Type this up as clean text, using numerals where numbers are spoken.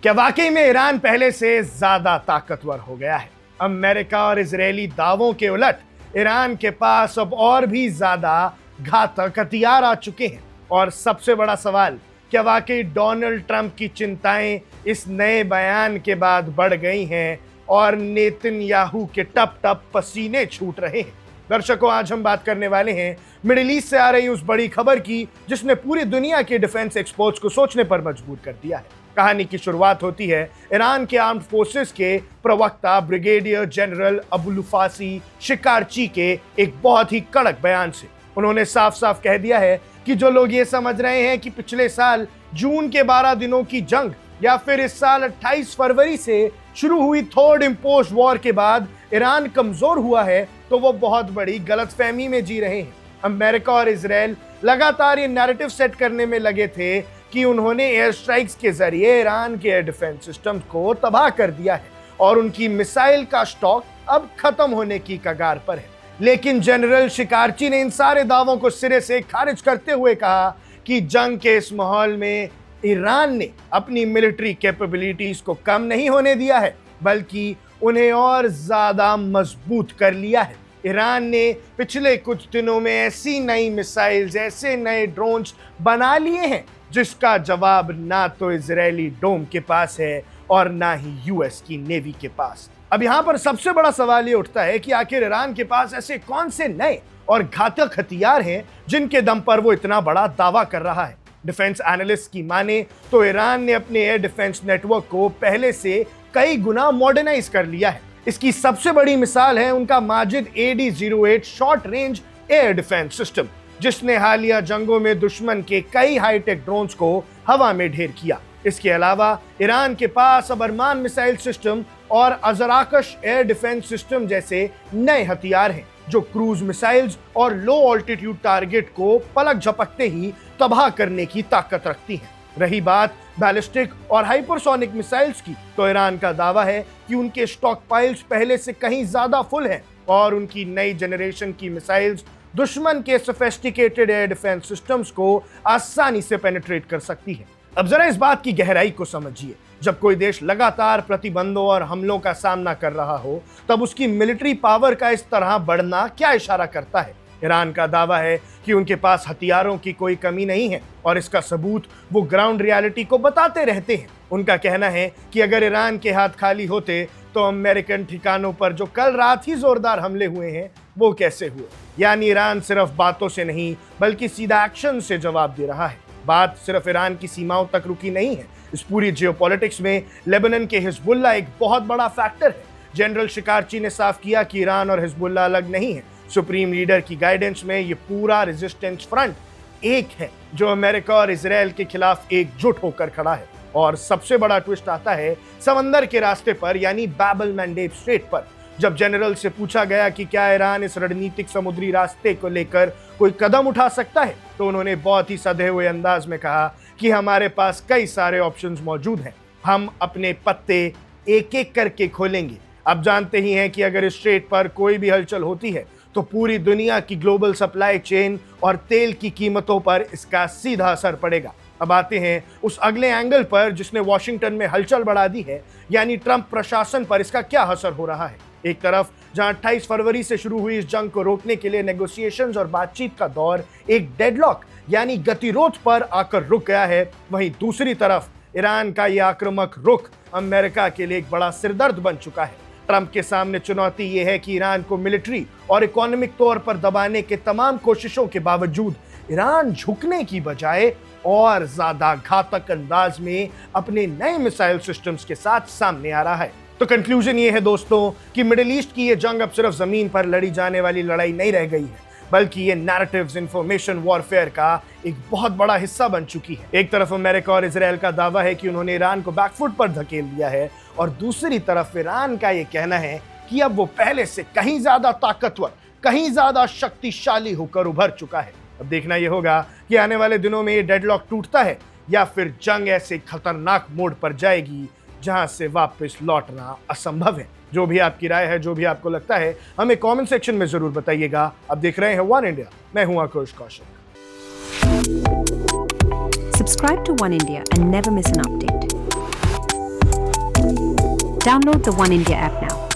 क्या वाकई में ईरान पहले से ज्यादा ताकतवर हो गया है? अमेरिका और इजरायली दावों के उलट ईरान के पास अब और भी ज्यादा घातक हथियार आ चुके हैं। और सबसे बड़ा सवाल, क्या वाकई डोनाल्ड ट्रंप की चिंताएं इस नए बयान के बाद बढ़ गई हैं और नेतन्याहू के टप टप पसीने छूट रहे हैं? दर्शकों, आज हम बात करने वाले हैं मिडिल ईस्ट से आ रही उस बड़ी खबर की जिसने पूरी दुनिया के डिफेंस एक्सपर्ट्स को सोचने पर मजबूर कर दिया है। कहानी की शुरुआत होती है ईरान के आर्म्ड फोर्सेस के प्रवक्ता ब्रिगेडियर जनरल अबुलफासी शिकारची के एक बहुत ही कड़क बयान से। उन्होंने साफ साफ कह दिया है कि जो लोग ये समझ रहे हैं कि पिछले साल जून के 12 दिनों की जंग या फिर इस साल 28 फरवरी से शुरू हुई थर्ड इम्पोज्ड वॉर के बाद ईरान कमजोर हुआ है, तो वो बहुत बड़ी गलतफहमी में जी रहे हैं। अमेरिका और इजराइल लगातार ये नैरेटिव सेट करने में लगे थे कि उन्होंने एयर स्ट्राइक्स के जरिए ईरान के एयर डिफेंस सिस्टम को तबाह कर दिया है और उनकी मिसाइल का स्टॉक अब खत्म होने की कगार पर है। लेकिन जनरल शिकारची ने इन सारे दावों को सिरे से खारिज करते हुए कहा कि जंग के इस माहौल में ईरान ने अपनी मिलिट्री कैपेबिलिटीज को कम नहीं होने दिया है, बल्कि उन्हें और ज्यादा मजबूत कर लिया है। ईरान ने पिछले कुछ दिनों में ऐसी नई मिसाइल्स, ऐसे नए ड्रोन्स बना लिए हैं जिसका जवाब ना तो इजरायली डोम के पास है और ना ही यूएस की नेवी के पास। अब यहाँ पर सबसे बड़ा सवाल ये उठता है कि आखिर ईरान के पास ऐसे कौन से नए और घातक हथियार हैं जिनके दम पर वो इतना बड़ा दावा कर रहा है। डिफेंस एनालिस्ट की माने तो ईरान ने अपने एयर डिफेंस नेटवर्क को पहले से कई गुना मॉडर्नाइज कर लिया है। इसकी सबसे बड़ी मिसाल है उनका Majid AD-08 short range air defence system, जिसने हालिया जंगों में दुश्मन के कई हाईटेक ड्रोन्स को हवा में ढेर किया। इसके अलावा ईरान के पास अब अरमान मिसाइल सिस्टम और अजराकश एयर डिफेंस सिस्टम जैसे नए हथियार हैं जो क्रूज मिसाइल्स और लो ऑल्टीट्यूड टारगेट को पलक झपकते ही तबाह करने की ताकत रखती हैं। रही बात बैलिस्टिक और हाइपरसोनिक मिसाइल्स की, तो ईरान का दावा है कि उनके स्टॉक पाइल्स पहले से कहीं ज्यादा फुल हैं और उनकी नई जनरेशन की मिसाइल्स दुश्मन के सोफिस्टिकेटेड एयर डिफेंस सिस्टम्स को आसानी से पेनिट्रेट कर सकती है। अब जरा इस बात की गहराई को समझिए। जब कोई देश लगातार प्रतिबंधों और हमलों का सामना कर रहा हो, तब उसकी मिलिट्री पावर का इस तरह बढ़ना क्या इशारा करता है? ईरान का दावा है कि उनके पास हथियारों की कोई कमी नहीं है और इसका सबूत वो ग्राउंड रियलिटी को बताते रहते हैं। उनका कहना है कि अगर ईरान के हाथ खाली होते तो अमेरिकन ठिकानों पर जो कल रात ही जोरदार हमले हुए हैं वो कैसे हुए। यानी ईरान सिर्फ बातों से नहीं बल्कि सीधा एक्शन से जवाब दे रहा है। बात सिर्फ ईरान की सीमाओं तक रुकी नहीं है। इस पूरी जियोपॉलिटिक्स में लेबनान के हिजबुल्लाह एक बहुत बड़ा फैक्टर है। जनरल शिकारची ने साफ किया कि ईरान और हिजबुल्लाह अलग नहीं है। सुप्रीम लीडर की गाइडेंस में ये पूरा रेजिस्टेंस फ्रंट एक है जो अमेरिका और इजराइल के खिलाफ एकजुट होकर खड़ा है। और सबसे बड़ा ट्विस्ट आता है समंदर के रास्ते पर, यानी बाब-एल मंडेब स्ट्रेट पर। जब जनरल से पूछा गया कि क्या ईरान इस रणनीतिक समुद्री रास्ते को लेकर कोई कदम उठा सकता है, तो उन्होंने बहुत ही सधे हुए अंदाज में कहा कि हमारे पास कई सारे ऑप्शंस मौजूद हैं, हम अपने पत्ते एक एक करके खोलेंगे। अब जानते ही हैं कि अगर इस स्ट्रेट पर कोई भी हलचल होती है तो पूरी दुनिया की ग्लोबल सप्लाई चेन और तेल की कीमतों पर इसका सीधा असर पड़ेगा। अब आते हैं उस अगले एंगल पर जिसने वॉशिंगटन में हलचल बढ़ा दी है, यानी ट्रंप प्रशासन पर इसका क्या असर हो रहा है। एक तरफ जहां 28 फरवरी से शुरू हुई इस जंग को रोकने के लिए नेगोशिएशंस और बातचीत का दौर एक डेडलॉक यानी गतिरोध पर आकर रुक गया है, वहीं दूसरी तरफ ईरान का यह आक्रामक रुख अमेरिका के लिए एक बड़ा सिरदर्द बन चुका है। ट्रंप के सामने चुनौती यह है कि ईरान को मिलिट्री और इकोनॉमिक तौर पर दबाने के तमाम कोशिशों के बावजूद ईरान झुकने की बजाय और ज्यादा घातक अंदाज में अपने नए मिसाइल सिस्टम्स के साथ सामने आ रहा है। तो कंक्लूजन ये है दोस्तों कि मिडिल ईस्ट की ये जंग अब सिर्फ जमीन पर लड़ी जाने वाली लड़ाई नहीं रह गई है, बल्कि ये नैरेटिव्स इंफॉर्मेशन वॉरफेयर का एक बहुत बड़ा हिस्सा बन चुकी है। एक तरफ अमेरिका और इजराइल का दावा है कि उन्होंने ईरान को बैकफुट पर धकेल दिया है और दूसरी तरफ ईरान का ये कहना है कि अब वो पहले से कहीं ज्यादा ताकतवर, कहीं ज्यादा शक्तिशाली होकर उभर चुका है। अब देखना यह होगा कि आने वाले दिनों में ये डेडलॉक टूटता है या फिर जंग ऐसे खतरनाक मोड़ पर जाएगी जहां से वापस लौटना असंभव है। जो भी आपकी राय है, जो भी आपको लगता है, हमें कमेंट सेक्शन में जरूर बताइएगा। अब देख रहे हैं वन इंडिया, मैं हूं आकुश Kaushik. Subscribe to One India and never miss an update. Download the One India app now.